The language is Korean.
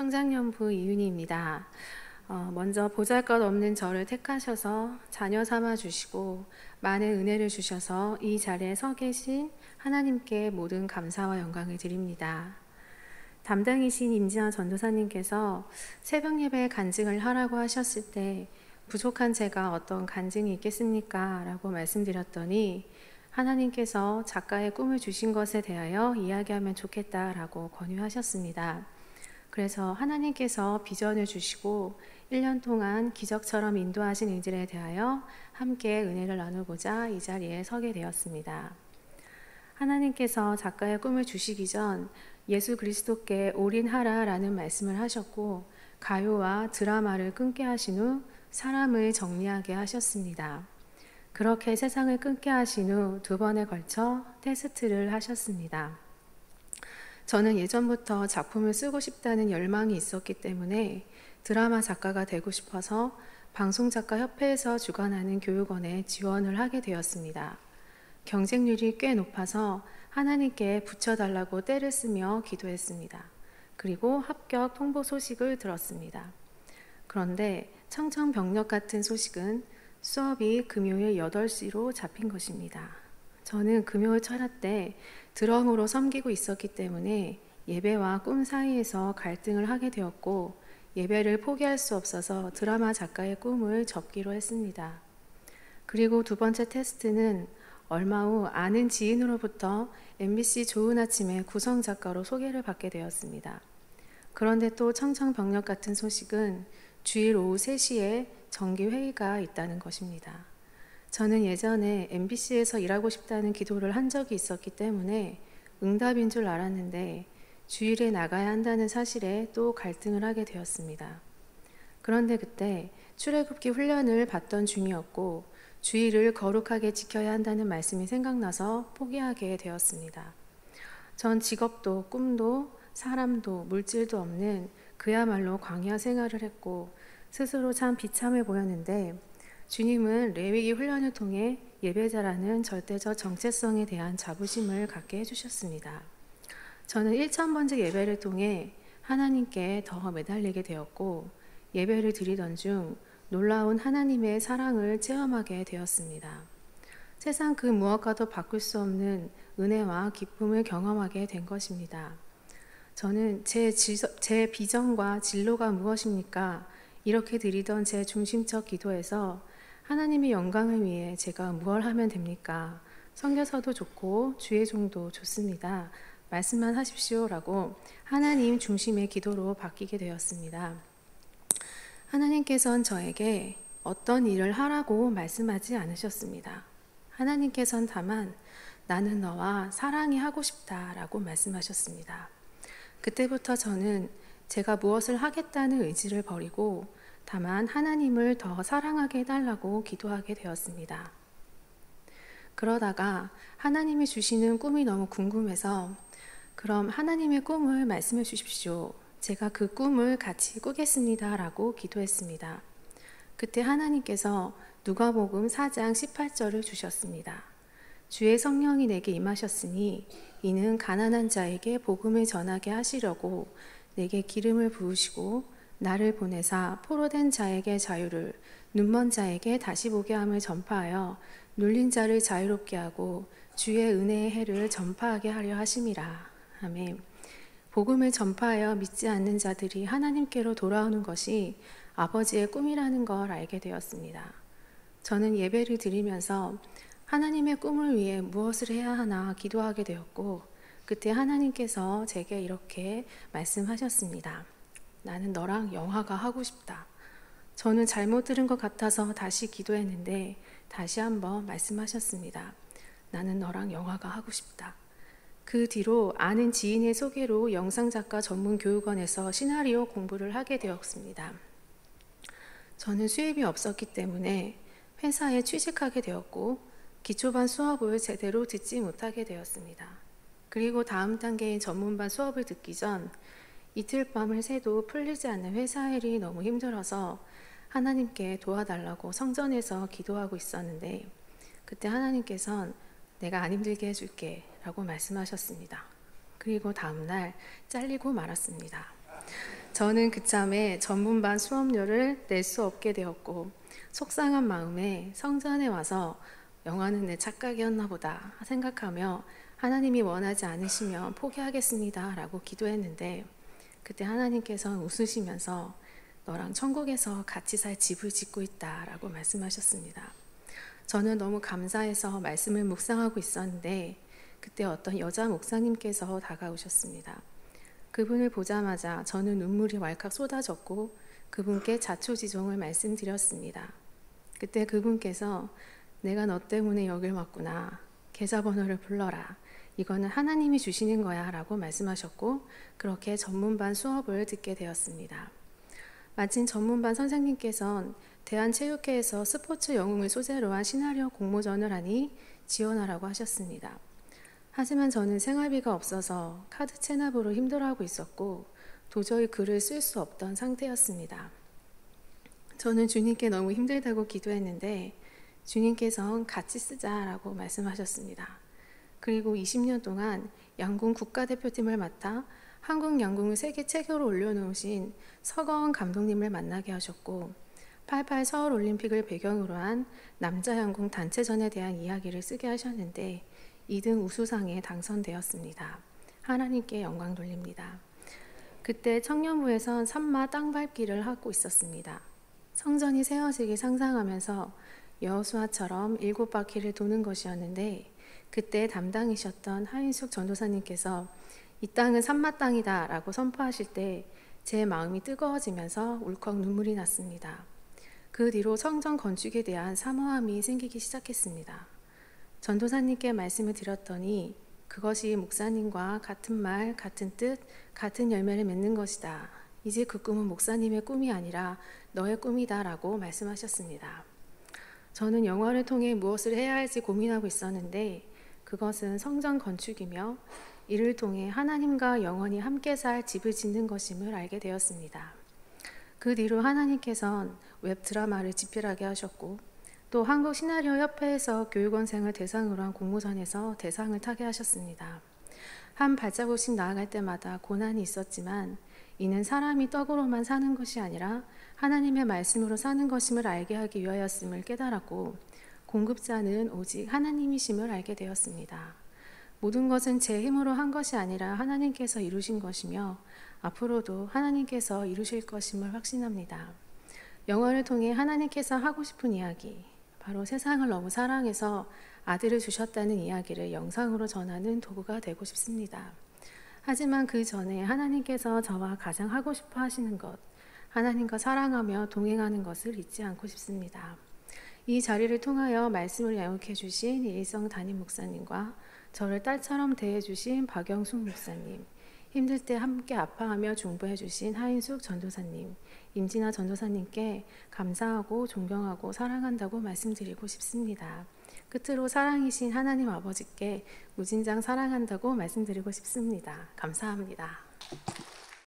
청장년부 이윤희입니다. 먼저 보잘것없는 저를 택하셔서 자녀 삼아 주시고 많은 은혜를 주셔서 이 자리에 서 계신 하나님께 모든 감사와 영광을 드립니다. 담당이신 임지아 전도사님께서 새벽 예배 간증을 하라고 하셨을 때 부족한 제가 어떤 간증이 있겠습니까? 라고 말씀드렸더니 하나님께서 작가의 꿈을 주신 것에 대하여 이야기하면 좋겠다라고 권유하셨습니다. 그래서 하나님께서 비전을 주시고 1년 동안 기적처럼 인도하신 일들에 대하여 함께 은혜를 나누고자 이 자리에 서게 되었습니다. 하나님께서 작가의 꿈을 주시기 전 예수 그리스도께 올인하라라는 말씀을 하셨고 가요와 드라마를 끊게 하신 후 사람을 정리하게 하셨습니다. 그렇게 세상을 끊게 하신 후 2번에 걸쳐 테스트를 하셨습니다. 저는 예전부터 작품을 쓰고 싶다는 열망이 있었기 때문에 드라마 작가가 되고 싶어서 방송작가협회에서 주관하는 교육원에 지원을 하게 되었습니다. 경쟁률이 꽤 높아서 하나님께 붙여달라고 떼를 쓰며 기도했습니다. 그리고 합격 통보 소식을 들었습니다. 그런데 청천벽력 같은 소식은 수업이 금요일 8시로 잡힌 것입니다. 저는 금요일 철야 때 드럼으로 섬기고 있었기 때문에 예배와 꿈 사이에서 갈등을 하게 되었고 예배를 포기할 수 없어서 드라마 작가의 꿈을 접기로 했습니다. 그리고 2번째 테스트는 얼마 후 아는 지인으로부터 MBC 좋은 아침의 구성 작가로 소개를 받게 되었습니다. 그런데 또 청천벽력 같은 소식은 주일 오후 3시에 정기회의가 있다는 것입니다. 저는 예전에 MBC에서 일하고 싶다는 기도를 한 적이 있었기 때문에 응답인 줄 알았는데 주일에 나가야 한다는 사실에 또 갈등을 하게 되었습니다. 그런데 그때 출애굽기 훈련을 받던 중이었고 주일을 거룩하게 지켜야 한다는 말씀이 생각나서 포기하게 되었습니다. 전 직업도 꿈도 사람도 물질도 없는 그야말로 광야 생활을 했고 스스로 참 비참해 보였는데 주님은 레위기 훈련을 통해 예배자라는 절대적 정체성에 대한 자부심을 갖게 해주셨습니다. 저는 1000번째 예배를 통해 하나님께 더 매달리게 되었고 예배를 드리던 중 놀라운 하나님의 사랑을 체험하게 되었습니다. 세상 그 무엇과도 바꿀 수 없는 은혜와 기쁨을 경험하게 된 것입니다. 저는 제 비전과 진로가 무엇입니까? 이렇게 드리던 제 중심적 기도에서 하나님의 영광을 위해 제가 무엇을 하면 됩니까? 선교사도 좋고 주의 종도 좋습니다. 말씀만 하십시오라고 하나님 중심의 기도로 바뀌게 되었습니다. 하나님께서는 저에게 어떤 일을 하라고 말씀하지 않으셨습니다. 하나님께서는 다만 나는 너와 사랑이 하고 싶다라고 말씀하셨습니다. 그때부터 저는 제가 무엇을 하겠다는 의지를 버리고 다만 하나님을 더 사랑하게 해달라고 기도하게 되었습니다. 그러다가 하나님이 주시는 꿈이 너무 궁금해서 그럼 하나님의 꿈을 말씀해 주십시오. 제가 그 꿈을 같이 꾸겠습니다. 라고 기도했습니다. 그때 하나님께서 누가복음 4장 18절을 주셨습니다. 주의 성령이 내게 임하셨으니 이는 가난한 자에게 복음을 전하게 하시려고 내게 기름을 부으시고 나를 보내사 포로된 자에게 자유를 눈먼 자에게 다시 보게 함을 전파하여 눌린 자를 자유롭게 하고 주의 은혜의 해를 전파하게 하려 하심이라. 아멘. 복음을 전파하여 믿지 않는 자들이 하나님께로 돌아오는 것이 아버지의 꿈이라는 걸 알게 되었습니다. 저는 예배를 드리면서 하나님의 꿈을 위해 무엇을 해야 하나 기도하게 되었고 그때 하나님께서 제게 이렇게 말씀하셨습니다. 나는 너랑 영화가 하고 싶다. 저는 잘못 들은 것 같아서 다시 기도했는데 다시 한번 말씀하셨습니다. 나는 너랑 영화가 하고 싶다. 그 뒤로 아는 지인의 소개로 영상작가 전문 교육원에서 시나리오 공부를 하게 되었습니다. 저는 수입이 없었기 때문에 회사에 취직하게 되었고 기초반 수업을 제대로 듣지 못하게 되었습니다. 그리고 다음 단계인 전문반 수업을 듣기 전 이틀 밤을 새도 풀리지 않는 회사 일이 너무 힘들어서 하나님께 도와달라고 성전에서 기도하고 있었는데 그때 하나님께서는 내가 안 힘들게 해줄게 라고 말씀하셨습니다. 그리고 다음날 잘리고 말았습니다. 저는 그참에 전문반 수업료를 낼 수 없게 되었고 속상한 마음에 성전에 와서 영화는 내 착각이었나 보다 생각하며 하나님이 원하지 않으시면 포기하겠습니다 라고 기도했는데, 그때 하나님께서는 웃으시면서 너랑 천국에서 같이 살 집을 짓고 있다 라고 말씀하셨습니다. 저는 너무 감사해서 말씀을 묵상하고 있었는데 그때 어떤 여자 목사님께서 다가오셨습니다. 그분을 보자마자 저는 눈물이 왈칵 쏟아졌고 그분께 자초지종을 말씀드렸습니다. 그때 그분께서 내가 너 때문에 여길 왔구나. 계좌번호를 불러라. 이거는 하나님이 주시는 거야 라고 말씀하셨고, 그렇게 전문반 수업을 듣게 되었습니다. 마침 전문반 선생님께서는 대한체육회에서 스포츠 영웅을 소재로 한 시나리오 공모전을 하니 지원하라고 하셨습니다. 하지만 저는 생활비가 없어서 카드 체납으로 힘들어하고 있었고 도저히 글을 쓸 수 없던 상태였습니다. 저는 주님께 너무 힘들다고 기도했는데 주님께서는 같이 쓰자라고 말씀하셨습니다. 그리고 20년 동안 양궁 국가대표팀을 맡아 한국 양궁을 세계 최고로 올려놓으신 서거원 감독님을 만나게 하셨고 88 서울올림픽을 배경으로 한 남자 양궁 단체전에 대한 이야기를 쓰게 하셨는데 2등 우수상에 당선되었습니다. 하나님께 영광 돌립니다. 그때 청년부에선 산마 땅밟기를 하고 있었습니다. 성전이 세워지기 상상하면서 여호수아처럼 7바퀴를 도는 것이었는데 그때 담당이셨던 하인숙 전도사님께서 이 땅은 산마 땅이다 라고 선포하실 때 제 마음이 뜨거워지면서 울컥 눈물이 났습니다. 그 뒤로 성전 건축에 대한 사모함이 생기기 시작했습니다. 전도사님께 말씀을 드렸더니 그것이 목사님과 같은 말, 같은 뜻, 같은 열매를 맺는 것이다. 이제 그 꿈은 목사님의 꿈이 아니라 너의 꿈이다 라고 말씀하셨습니다. 저는 영화를 통해 무엇을 해야 할지 고민하고 있었는데 그것은 성전 건축이며 이를 통해 하나님과 영원히 함께 살 집을 짓는 것임을 알게 되었습니다. 그 뒤로 하나님께서는 웹드라마를 집필하게 하셨고 또 한국시나리오협회에서 교육원생을 대상으로 한 공모전에서 대상을 타게 하셨습니다. 한 발자국씩 나아갈 때마다 고난이 있었지만 이는 사람이 떡으로만 사는 것이 아니라 하나님의 말씀으로 사는 것임을 알게 하기 위하였음을 깨달았고 공급자는 오직 하나님이심을 알게 되었습니다. 모든 것은 제 힘으로 한 것이 아니라 하나님께서 이루신 것이며 앞으로도 하나님께서 이루실 것임을 확신합니다. 영화를 통해 하나님께서 하고 싶은 이야기, 바로 세상을 너무 사랑해서 아들을 주셨다는 이야기를 영상으로 전하는 도구가 되고 싶습니다. 하지만 그 전에 하나님께서 저와 가장 하고 싶어 하시는 것, 하나님과 사랑하며 동행하는 것을 잊지 않고 싶습니다. 이 자리를 통하여 말씀을 양육해 주신 일성 담임 목사님과 저를 딸처럼 대해 주신 박영숙 목사님, 힘들 때 함께 아파하며 중보해 주신 하인숙 전도사님, 임진아 전도사님께 감사하고 존경하고 사랑한다고 말씀드리고 싶습니다. 끝으로 사랑이신 하나님 아버지께 무진장 사랑한다고 말씀드리고 싶습니다. 감사합니다.